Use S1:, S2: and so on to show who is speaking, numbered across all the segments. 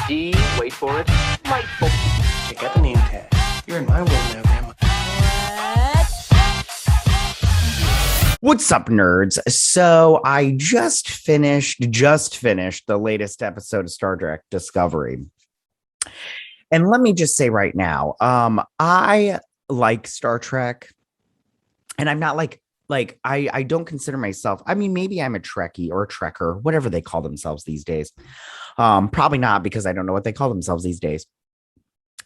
S1: D, wait for it, delightful.
S2: Check out the name tag. You're in my world now, Grandma.
S3: What's up, nerds? So I just finished the latest episode of Star Trek Discovery. And let me just say right now, I like Star Trek, and I'm not I don't consider myself, I mean, maybe I'm a Trekkie or a Trekker, whatever they call themselves these days. Probably not, because I don't know what they call themselves these days.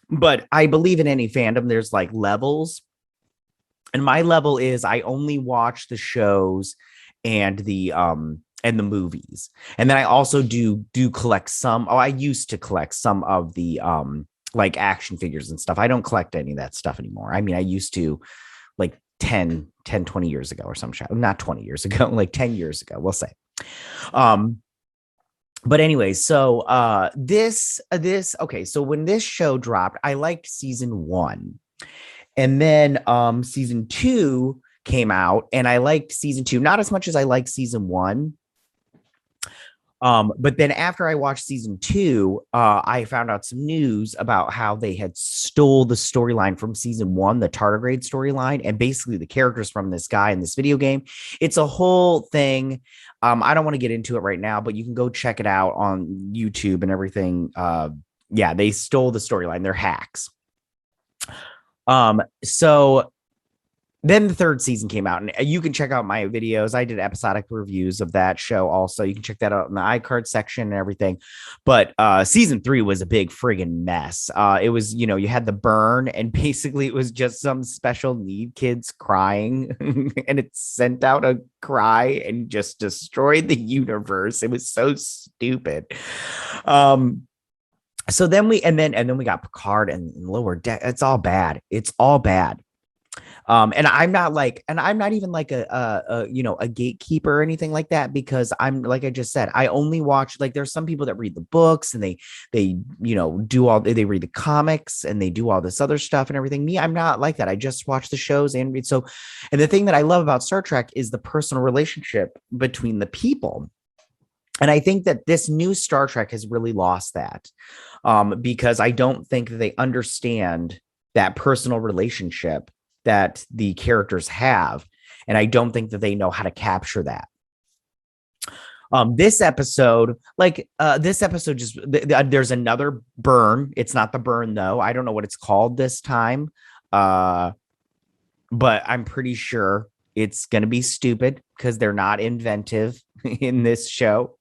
S3: But I believe in any fandom, there's like levels. And my level is I only watch the shows and the movies. And then I also do collect some. Oh, I used to collect some of the like action figures and stuff. I don't collect any of that stuff anymore. I mean, I used to like 20 years ago or some shit. Not 20 years ago, like 10 years ago, we'll say. But anyway, so this okay, so when this show dropped, I liked season 1. And then season 2 came out, and I liked season 2 not as much as I liked season 1. But then after I watched season 2, I found out some news about how they had stole the storyline from season 1, the tardigrade storyline, and basically the characters from this guy in this video game. It's a whole thing. I don't want to get into it right now, but you can go check it out on YouTube and everything. Yeah, they stole the storyline. They're hacks. So then the 3rd season came out, and you can check out my videos. I did episodic reviews of that show also. You can check that out in the iCard section and everything. But season 3 was a big friggin' mess. It was, you had the burn, and basically it was just some special need kids crying and it sent out a cry and just destroyed the universe. It was so stupid. So then we got Picard and Lower Deck. It's all bad. It's all bad. And I'm not even like a gatekeeper or anything like that, because I'm, like I just said, I only watch, like, there's some people that read the books and they read the comics and they do all this other stuff and everything. Me, I'm not like that. I just watch the shows and read. So, and the thing that I love about Star Trek is the personal relationship between the people. And I think that this new Star Trek has really lost that, because I don't think that they understand that personal relationship that the characters have. And I don't think that they know how to capture that. This episode just, there's another burn. It's not the burn, though. I don't know what it's called this time. But I'm pretty sure it's going to be stupid because they're not inventive in this show.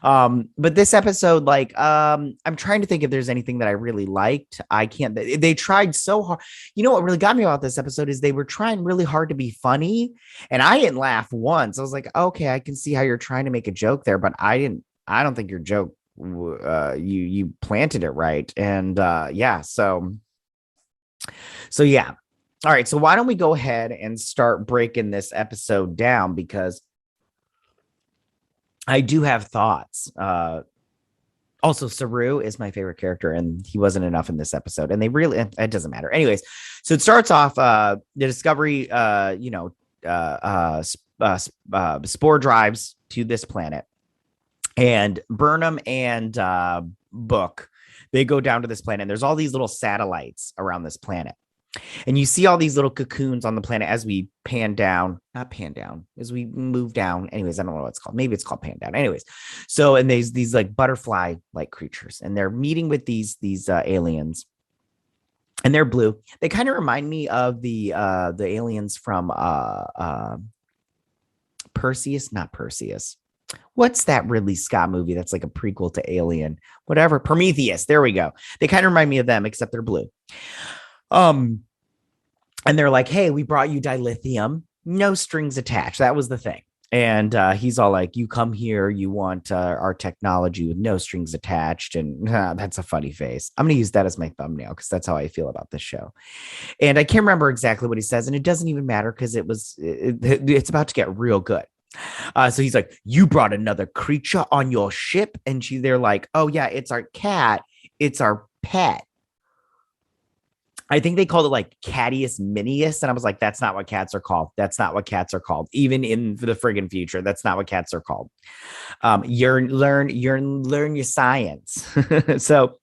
S3: But this episode, I'm trying to think if there's anything that I really liked. I can't. They tried so hard. You know what really got me about this episode is they were trying really hard to be funny, and I didn't laugh once. I was like, okay, I can see how you're trying to make a joke there, but I don't think your joke, you planted it right. And yeah, so yeah. All right, so why don't we go ahead and start breaking this episode down, because I do have thoughts. Also, Saru is my favorite character, and he wasn't enough in this episode. And it doesn't matter. Anyways, so it starts off the Discovery, Spore drives to this planet, and Burnham and Book, they go down to this planet, and there's all these little satellites around this planet. And you see all these little cocoons on the planet as we as we move down. Anyways, I don't know what it's called. Maybe it's called pan down. Anyways, so, and there's these like butterfly like creatures, and they're meeting with these aliens, and they're blue. They kind of remind me of the aliens from Perseus, not Perseus. What's that Ridley Scott movie that's like a prequel to Alien? Whatever, Prometheus. There we go. They kind of remind me of them, except they're blue. And they're like, hey, we brought you dilithium, no strings attached. That was the thing. And he's all like, you come here, you want our technology with no strings attached. And that's a funny face. I'm going to use that as my thumbnail because that's how I feel about this show. And I can't remember exactly what he says. And it doesn't even matter because it's about to get real good. So he's like, you brought another creature on your ship. And they're like, oh, yeah, it's our cat. It's our pet. I think they called it like Catius Minius. And I was like, that's not what cats are called. That's not what cats are called. Even in the friggin' future, that's not what cats are called. You learn your science. So,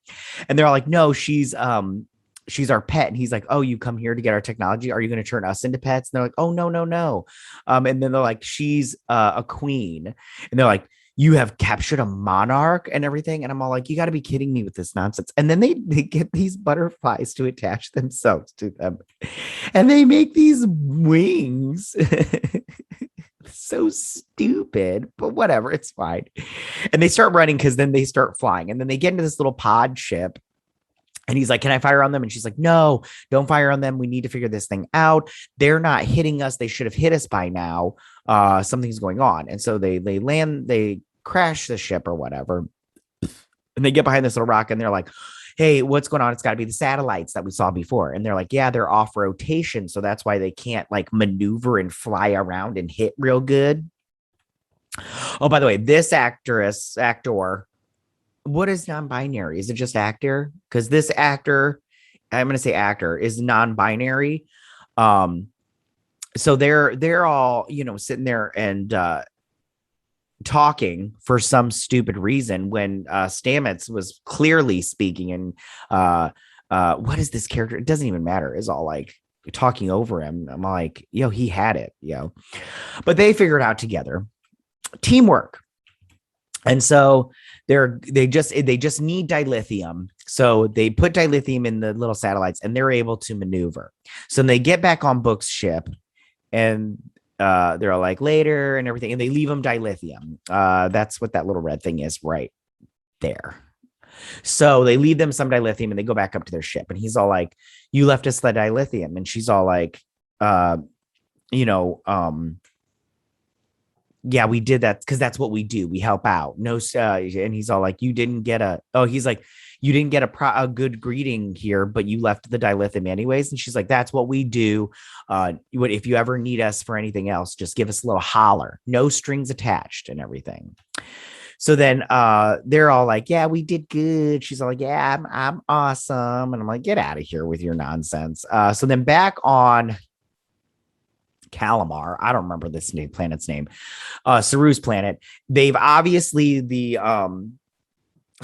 S3: and they're all like, no, she's our pet. And he's like, oh, you come here to get our technology. Are you going to turn us into pets? And they're like, oh, no, no, no. And then they're like, she's a queen. And they're like, you have captured a monarch and everything. And I'm all like, you got to be kidding me with this nonsense. And then they get these butterflies to attach themselves to them. And they make these wings. So stupid, but whatever, it's fine. And they start running because then they start flying. And then they get into this little pod ship. And he's like, can I fire on them? And she's like, no, don't fire on them. We need to figure this thing out. They're not hitting us. They should have hit us by now. Something's going on. And so they land, they crash the ship or whatever. And they get behind this little rock and they're like, hey, what's going on? It's got to be the satellites that we saw before. And they're like, yeah, they're off rotation. So that's why they can't like maneuver and fly around and hit real good. Oh, by the way, this actor, what is non-binary? Is it just actor? Because this actor, I'm going to say actor, is non-binary. So they're all, sitting there and talking for some stupid reason when Stamets was clearly speaking. And what is this character? It doesn't even matter. It's all like talking over him. I'm like, he had it, But they figured it out together. Teamwork. And so they just need dilithium. So they put dilithium in the little satellites and they're able to maneuver. So they get back on Book's ship and they're all like later and everything. And they leave them dilithium. That's what that little red thing is right there. So they leave them some dilithium and they go back up to their ship. And he's all like, you left us the dilithium. And she's all like, yeah, we did that because that's what we do. We help out. No, and he's all like, you didn't get a good greeting here, but you left the dilithium anyways. And she's like, that's what we do. If you ever need us for anything else, just give us a little holler. No strings attached and everything. So then they're all like, yeah, we did good. She's all like, yeah, I'm awesome. And I'm like, get out of here with your nonsense. So then back on Kaminar, I don't remember this planet's name, Saru's planet. They've obviously the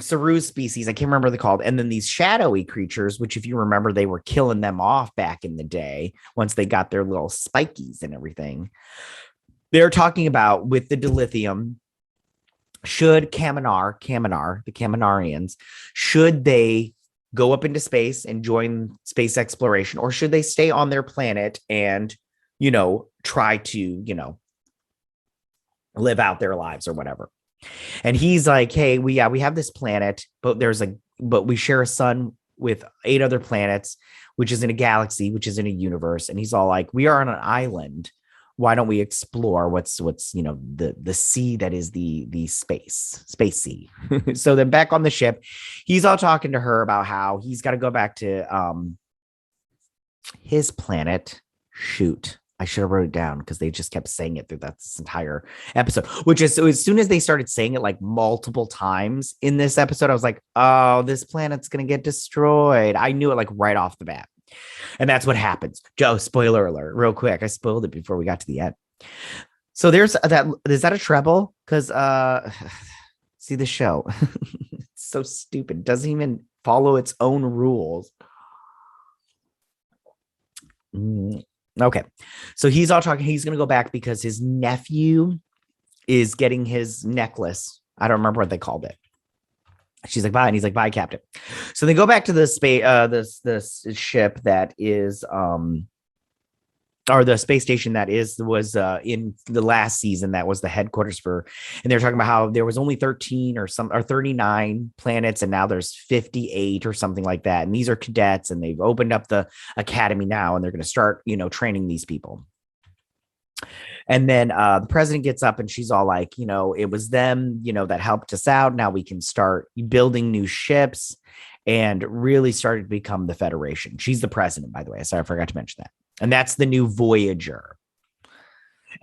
S3: Saru species, I can't remember what they're called, and then these shadowy creatures, which if you remember, they were killing them off back in the day once they got their little spikies and everything. They're talking about with the dilithium, should Kaminar, the Kaminarians, should they go up into space and join space exploration, or should they stay on their planet and try to, live out their lives or whatever. And he's like, hey, we have this planet, but we share a sun with 8 other planets, which is in a galaxy, which is in a universe. And he's all like, we are on an island. Why don't we explore what's the sea that is the space sea. So then back on the ship, he's all talking to her about how he's got to go back to his planet. Shoot, I should have wrote it down because they just kept saying it through this entire episode, which is, so as soon as they started saying it like multiple times in this episode, I was like, oh, this planet's going to get destroyed. I knew it like right off the bat. And that's what happens. Joe, spoiler alert, real quick. I spoiled it before we got to the end. So there's that. Is that a treble? Because see the show. It's so stupid. It doesn't even follow its own rules. Okay. So he's all talking. He's going to go back because his nephew is getting his necklace. I don't remember what they called it. She's like, bye. And he's like, bye, Captain. So they go back to the space, this ship that is, or the space station that was in the last season. That was the headquarters for, and they're talking about how there was only 13 or 39 planets. And now there's 58 or something like that. And these are cadets and they've opened up the academy now and they're going to start, training these people. And then the president gets up and she's all like, it was them, that helped us out. Now we can start building new ships and really started to become the Federation. She's the president, by the way. Sorry, I forgot to mention that. And that's the new Voyager.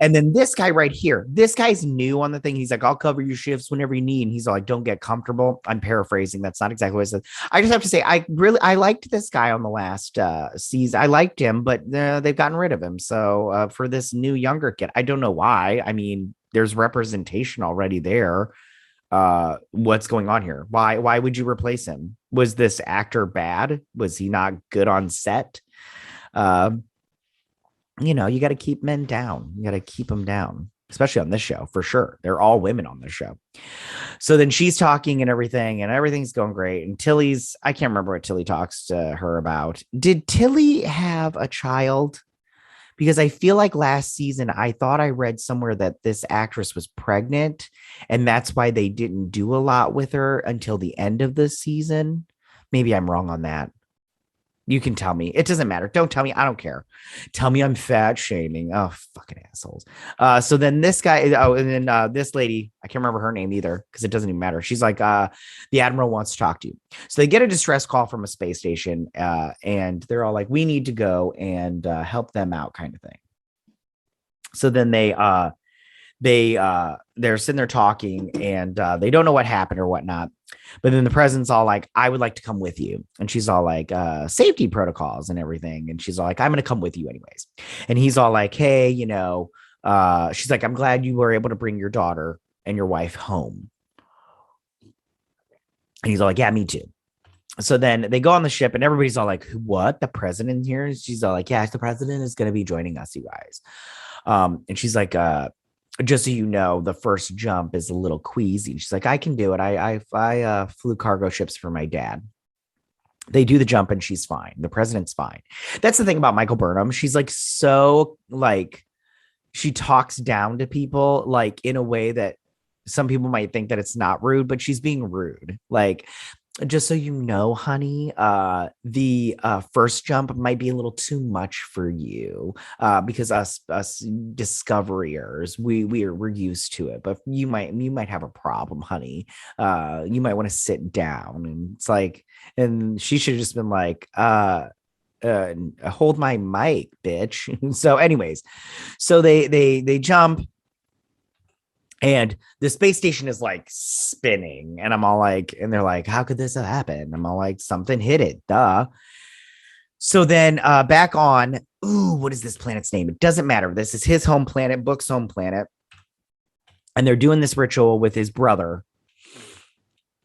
S3: And then this guy right here, this guy's new on the thing. He's like, I'll cover your shifts whenever you need. And he's like, don't get comfortable. I'm paraphrasing. That's not exactly what I said. I just have to say, I liked this guy on the last season. I liked him, but they've gotten rid of him. So for this new younger kid, I don't know why. I mean, there's representation already there. What's going on here? Why would you replace him? Was this actor bad? Was he not good on set? You got to keep men down. You got to keep them down, especially on this show for sure. They're all women on this show. So then she's talking and everything's going great. And I can't remember what Tilly talks to her about. Did Tilly have a child? Because I feel like last season, I thought I read somewhere that this actress was pregnant, and that's why they didn't do a lot with her until the end of the season. Maybe I'm wrong on that. You can tell me. It doesn't matter. Don't tell me. I don't care. Tell me I'm fat shaming. Oh, fucking assholes. So then this guy, and then this lady, I can't remember her name either because it doesn't even matter. She's like, the Admiral wants to talk to you. So they get a distress call from a space station, and they're all like, we need to go and help them out kind of thing. So then they're sitting there talking, and they don't know what happened or whatnot. But then the president's all like, I would like to come with you. And she's all like, safety protocols and everything. And she's all like, I'm going to come with you anyways. And he's all like, hey, she's like, I'm glad you were able to bring your daughter and your wife home. And he's all like, yeah, me too. So then they go on the ship, and everybody's all like, what? The president here? And she's all like, yeah, the president is going to be joining us, you guys. And she's like, just so you know, the first jump is a little queasy. She's like, I can do it. I flew cargo ships for my dad. They do the jump and she's fine. The president's fine. That's the thing about Michael Burnham. She's like, so like, she talks down to people like in a way that some people might think that it's not rude, but she's being rude. Like, just so you know, honey, the first jump might be a little too much for you because us discoverers, we're used to it. But you might have a problem, honey. You might want to sit down. And it's like, and she should have just been like, hold my mic, bitch. So, anyways, so they jump. And the space station is like spinning, and I'm all like, and they're like, how could this have happened? I'm all like, something hit it, duh. So then back on, what is this planet's name? It doesn't matter. This is his home planet, Book's home planet. And they're doing this ritual with his brother.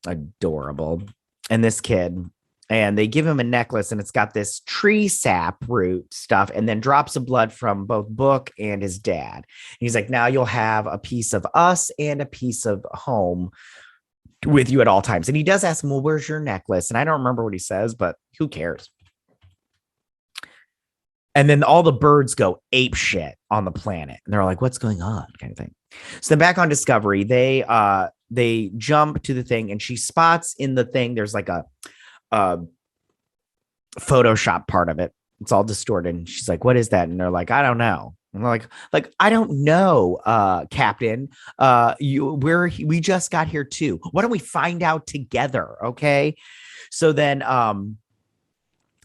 S3: Adorable. And this kid. And they give him a necklace, and it's got this tree sap root stuff, and then drops of blood from both Book and his dad. And he's like, now you'll have a piece of us and a piece of home with you at all times. And he does ask him, well, where's your necklace? And I don't remember what he says, but who cares? And then all the birds go ape shit on the planet. And they're like, what's going on? Kind of thing. So then back on Discovery, they jump to the thing, and she spots in the thing, there's like a Photoshop part of it. It's all distorted. And she's like, what is that? And they're like, I don't know. And they're like, I don't know, Captain. We just got here too. Why don't we find out together? Okay. So then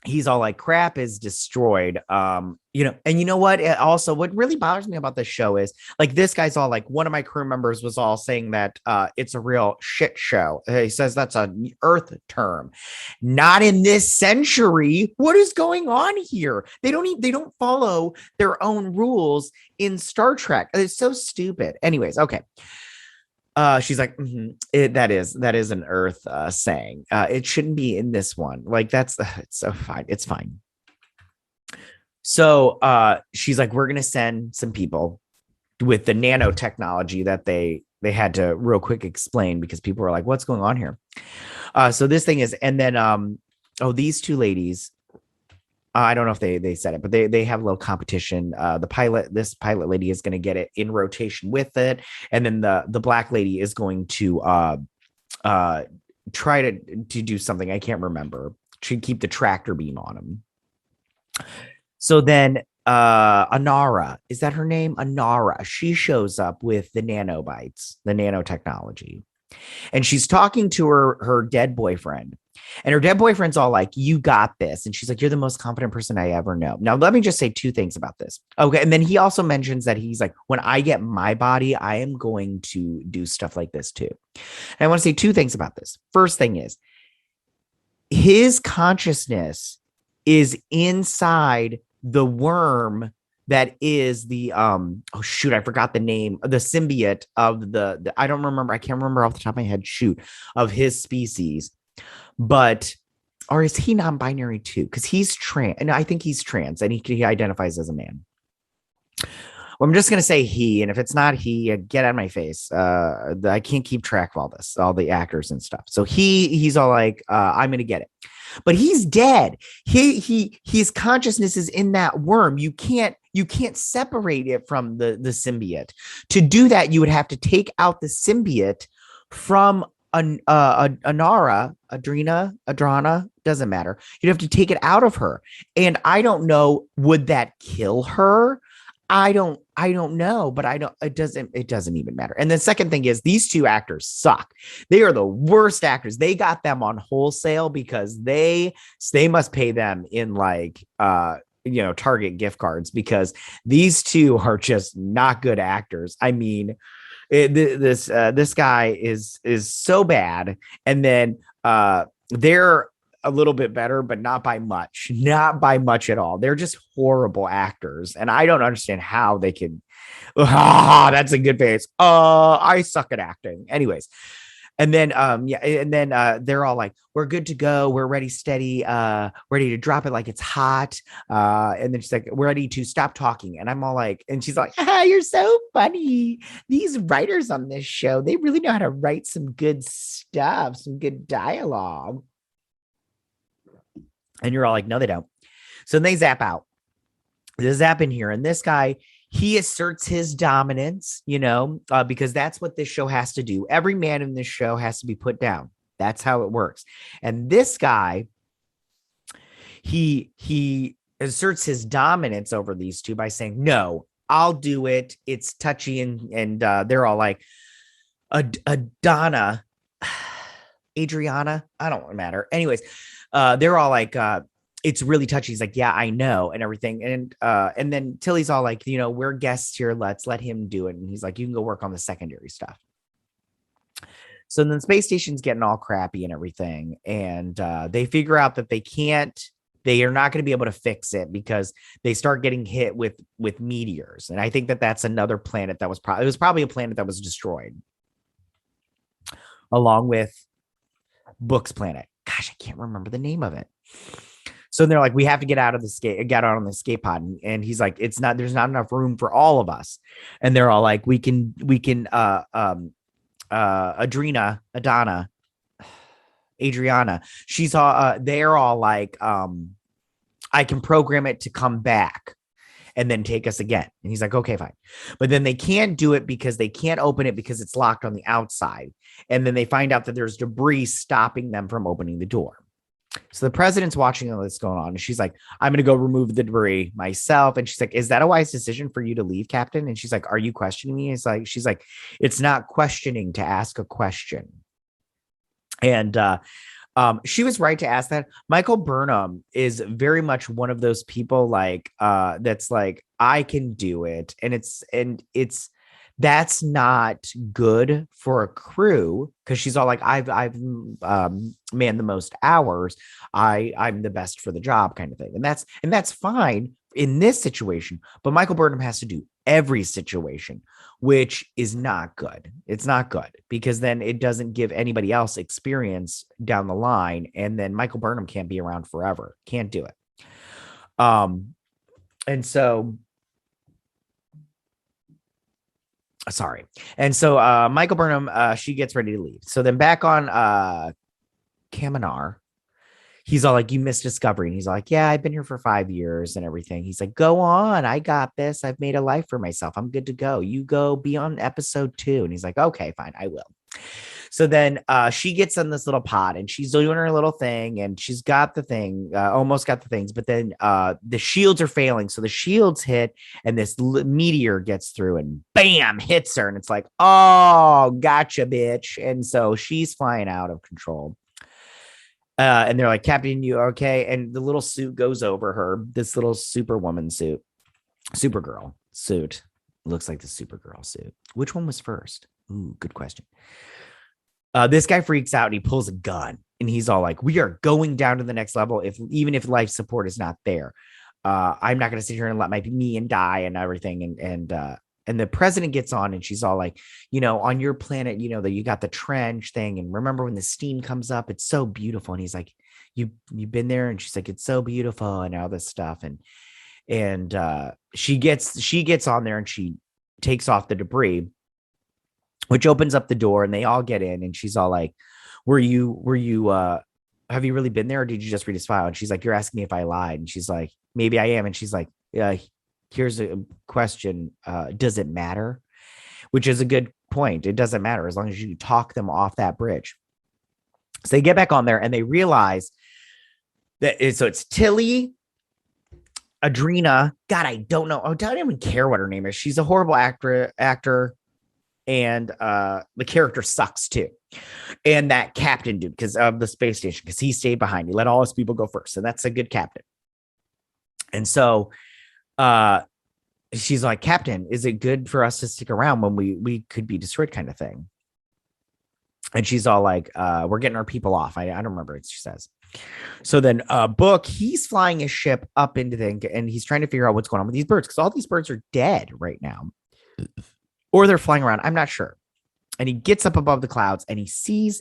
S3: he's all like, crap is destroyed. And you know what? Also, what really bothers me about this show is like, this guy's all like, one of my crew members was all saying that it's a real shit show. He says that's an Earth term. Not in this century. What is going on here? They don't follow their own rules in Star Trek. It's so stupid. Anyways, okay. She's like, that is an Earth saying. It shouldn't be in this one. Like it's so fine. It's fine. So she's like, we're gonna send some people with the nanotechnology that they had to real quick explain because people were like, what's going on here? So this thing is, and then these two ladies. I don't know if they said it, but they have a little competition. This pilot lady is going to get it in rotation with it. And then the black lady is going to try to do something. I can't remember. To keep the tractor beam on him. So then Anara, is that her name? Anara. She shows up with the nanobites, the nanotechnology. And she's talking to her dead boyfriend. And her dead boyfriend's all like, you got this. And she's like, you're the most confident person I ever know. Now, let me just say two things about this. Okay. And then he also mentions that he's like, when I get my body, I am going to do stuff like this too. And I want to say two things about this. First thing is, his consciousness is inside the worm that is the oh shoot, I forgot the name, the symbiote of the I don't remember, I can't remember off the top of my head, shoot, of his species. But or is he non-binary too? Because he's trans, and I think he's trans, and he identifies as a man. Well, I'm just gonna say he, and if it's not he, get out of my face. I can't keep track of all this, all the actors and stuff. So he's all like, I'm gonna get it, but he's dead. His consciousness is in that worm. You can't separate it from the symbiote. To do that, you would have to take out the symbiote from Adrana, doesn't matter. You'd have to take it out of her. And I don't know, would that kill her? I don't know, but it doesn't even matter. And the second thing is, these two actors suck. They are the worst actors. They got them on wholesale because they must pay them in like Target gift cards, because these two are just not good actors. I mean, this guy is so bad, and then they're a little bit better, but not by much at all. They're just horrible actors, and I don't understand how they can. That's a good face. I suck at acting. Anyways, and then they're all like, we're good to go, we're ready, steady, ready to drop it like it's hot. And then she's like, we're ready to stop talking. And I'm all like, and she's like, you're so funny. These writers on this show, they really know how to write some good stuff, some good dialogue. And you're all like, no, they don't. So they zap out. They zap in here, and this guy, he asserts his dominance, because that's what this show has to do. Every man in this show has to be put down. That's how it works. And this guy, he asserts his dominance over these two by saying, no, I'll do it. It's touchy. And they're all like, Adriana, I don't matter. Anyways, they're all like, it's really touchy. He's like, yeah, I know, and everything. And then Tilly's all like, we're guests here. Let's let him do it. And he's like, you can go work on the secondary stuff. So then the space station's getting all crappy and everything. And they figure out that they are not going to be able to fix it because they start getting hit with meteors. And I think that's another planet that was probably a planet that was destroyed, along with Book's planet. Gosh, I can't remember the name of it. So they're like, we have to get out on the escape pod. And he's like, there's not enough room for all of us. And they're all like, we can Adriana, she's all, they're all like, I can program it to come back and then take us again. And he's like, okay, fine. But then they can't do it because they can't open it because it's locked on the outside. And then they find out that there's debris stopping them from opening the door. So the president's watching all this going on, and she's like, I'm going to go remove the debris myself. And she's like, is that a wise decision for you to leave, Captain? And she's like, are you questioning me? She's like, it's not questioning to ask a question. And she was right to ask that. Michael Burnham is very much one of those people like that's like, I can do it. And that's not good for a crew, because she's all like, I've manned the most hours. I'm the best for the job, kind of thing. And that's fine in this situation, but Michael Burnham has to do every situation, which is not good. It's not good, because then it doesn't give anybody else experience down the line. And then Michael Burnham can't be around forever. Can't do it. And so sorry. And so Michael Burnham, she gets ready to leave. So then back on Kaminar, he's all like, you missed Discovery. And he's like, yeah, I've been here for 5 years and everything. He's like, go on. I got this. I've made a life for myself. I'm good to go. You go be on episode 2. And he's like, okay, fine, I will. So then she gets on this little pod and she's doing her little thing and she's got the thing, almost got the things, but then the shields are failing. So the shields hit and this meteor gets through and bam, hits her. And it's like, oh, gotcha, bitch. And so she's flying out of control. And they're like, Captain, you okay? And the little suit goes over her, this little Superwoman suit, Supergirl suit. Looks like the Supergirl suit. Which one was first? Ooh, good question. This guy freaks out and he pulls a gun and he's all like, we are going down to the next level. Even if life support is not there, I'm not going to sit here and let my minion die and everything. And the president gets on and she's all like, on your planet, that you got the trench thing. And remember when the steam comes up, it's so beautiful. And he's like, you've been there. And she's like, it's so beautiful and all this stuff. And she gets on there and she takes off the debris, which opens up the door and they all get in. And she's all like, were you have you really been there? Or did you just read his file? And she's like, you're asking me if I lied. And she's like, maybe I am. And she's like, here's a question. Does it matter? Which is a good point. It doesn't matter as long as you talk them off that bridge. So they get back on there and they realize that it's Tilly, Adrena. God, I don't know. I don't even care what her name is. She's a horrible actor. And the character sucks too. And that captain dude, because of the space station, because he stayed behind. He let all his people go first. And that's a good captain. And so she's like, Captain, is it good for us to stick around when we could be destroyed kind of thing? And she's all like, we're getting our people off. I don't remember what she says. So then Book, he's flying his ship up into the, and he's trying to figure out what's going on with these birds, because all these birds are dead right now. Or they're flying around. I'm not sure. And he gets up above the clouds and he sees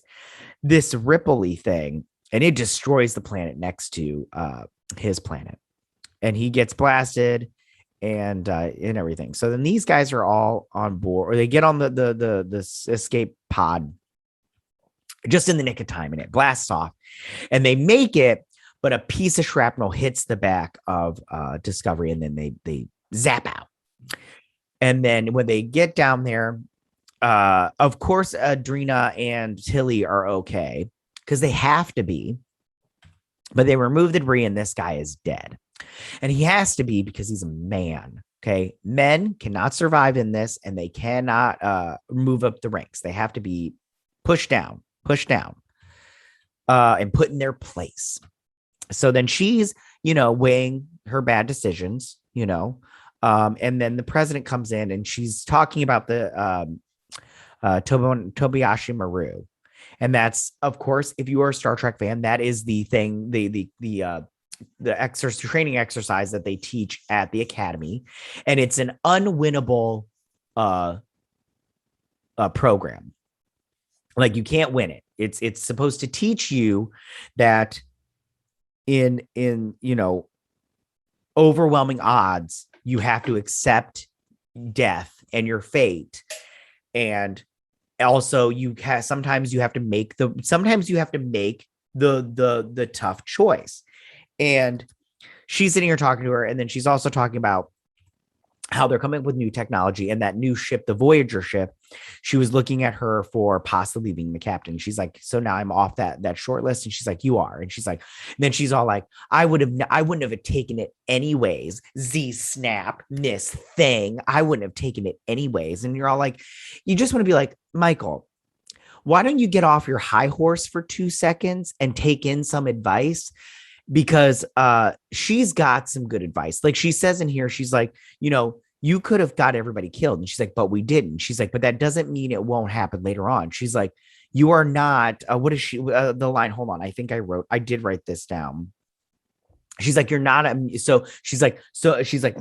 S3: this ripply thing and it destroys the planet next to his planet. And he gets blasted and everything. So then these guys are all on board, or they get on the escape pod just in the nick of time, and it blasts off and they make it, but a piece of shrapnel hits the back of Discovery and then they zap out. And then when they get down there, of course, Adrena and Tilly are okay because they have to be, but they remove the debris and this guy is dead. And he has to be because he's a man. Okay. Men cannot survive in this and they cannot move up the ranks. They have to be pushed down, and put in their place. So then she's, weighing her bad decisions, and then the president comes in and she's talking about the Tobayashi Maru. And that's, of course, if you are a Star Trek fan, that is the thing, the training exercise that they teach at the academy. And it's an unwinnable program. Like, you can't win it. It's supposed to teach you that in overwhelming odds, you have to accept death and your fate. And also sometimes you have to make the tough choice. And she's sitting here talking to her. And then she's also talking about how they're coming up with new technology, and that new ship, the Voyager ship, she was looking at her for possibly being the captain. She's like, so now I'm off that short list. And she's like, you are. And she's like, and then she's all like, I wouldn't have taken it anyways. Z-snap, Miss Thing. I wouldn't have taken it anyways. And you're all like, you just want to be like, Michael, why don't you get off your high horse for 2 seconds and take in some advice? Because she's got some good advice. Like she says in here, she's like, you could have got everybody killed. And she's like, but we didn't. She's like, but that doesn't mean it won't happen later on. She's like, you are not, what is she, the line, hold on. I think I did write this down. She's like, you're not, so she's like,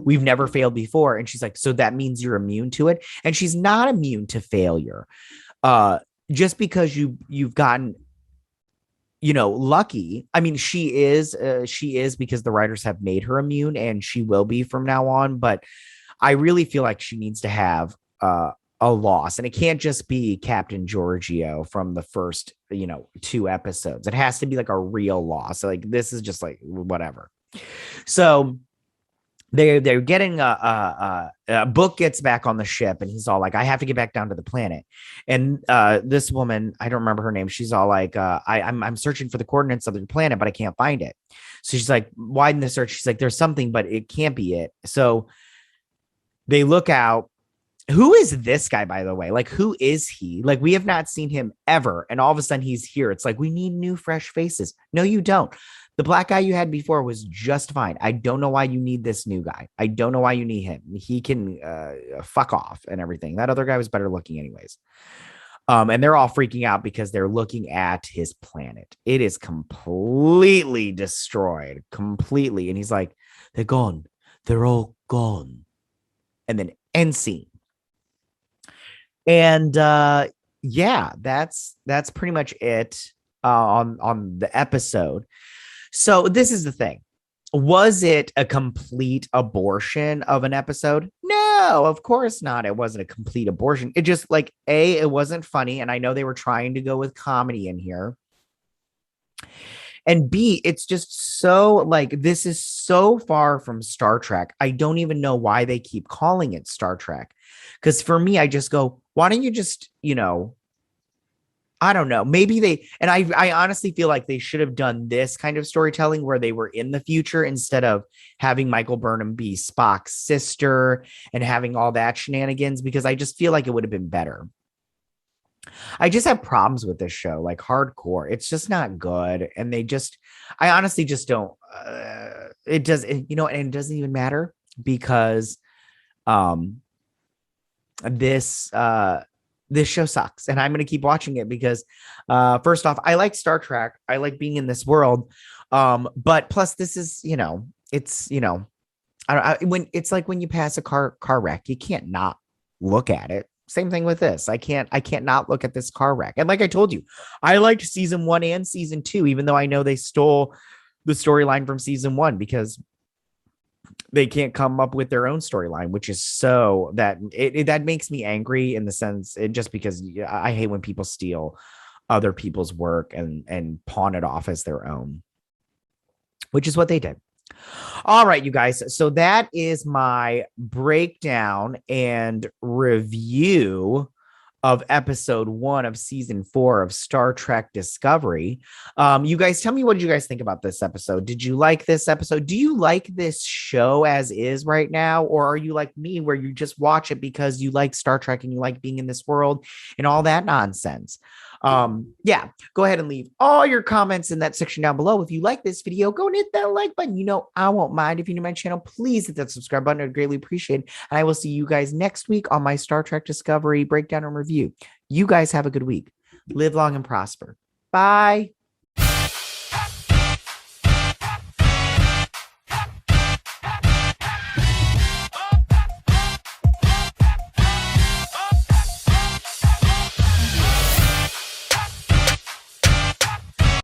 S3: we've never failed before. And she's like, so that means you're immune to it. And she's not immune to failure. Just because you've gotten, lucky. I mean, she is because the writers have made her immune, and she will be from now on. But I really feel like she needs to have a loss, and it can't just be Captain Giorgio from the first, 2 episodes. It has to be like a real loss. Like, this is just like whatever. So they're getting a book gets back on the ship, and he's all like, I have to get back down to the planet. And this woman, I don't remember her name, she's all like, I'm searching for the coordinates of the planet, but I can't find it. So she's like, widen the search. She's like, there's something, but it can't be it. So they look out. Who is this guy, by the way? Like, who is he? Like, we have not seen him ever, and all of a sudden he's here. It's like, we need new, fresh faces. No, you don't. The black guy you had before was just fine. I don't know why you need this new guy. I don't know why you need him. He can fuck off and everything. That other guy was better looking anyways. And they're all freaking out because they're looking at his planet. It is completely destroyed, completely. And he's like, they're gone. They're all gone. And then end scene. And yeah, that's pretty much it on the episode. So this is the thing. Was it a complete abortion of an episode? No, of course not. It wasn't a complete abortion. It just like, A, it wasn't funny. And I know they were trying to go with comedy in here. And B, it's just so like, this is so far from Star Trek. I don't even know why they keep calling it Star Trek. Because for me, I just go, why don't you just, I don't know. Maybe they, and I honestly feel like they should have done this kind of storytelling where they were in the future instead of having Michael Burnham be Spock's sister and having all that shenanigans, because I just feel like it would have been better. I just have problems with this show, like hardcore. It's just not good. And I honestly just don't, it does, and it doesn't even matter because, this show sucks, and I'm going to keep watching it because first off, I like Star Trek. I like being in this world. But plus this is, it's, when it's like when you pass a car wreck, you can't not look at it. Same thing with this. I can't not look at this car wreck. And like I told you, I liked season 1 and season 2, even though I know they stole the storyline from season 1 because they can't come up with their own storyline, which is so that that makes me angry in the sense just because I hate when people steal other people's work and pawn it off as their own, which is what they did. All right, you guys. So that is my breakdown and review of episode 1 of season 4 of Star Trek Discovery. You guys tell me, what did you guys think about this episode? Did you like this episode? Do you like this show as is right now? Or are you like me where you just watch it because you like Star Trek and you like being in this world and all that nonsense? Yeah, go ahead and leave all your comments in that section down below. If you like this video, go and hit that like button. I won't mind. If you're new to my channel, please hit that subscribe button. I'd greatly appreciate it. And I will see you guys next week on my Star Trek Discovery breakdown and review. You guys have a good week. Live long and prosper. Bye.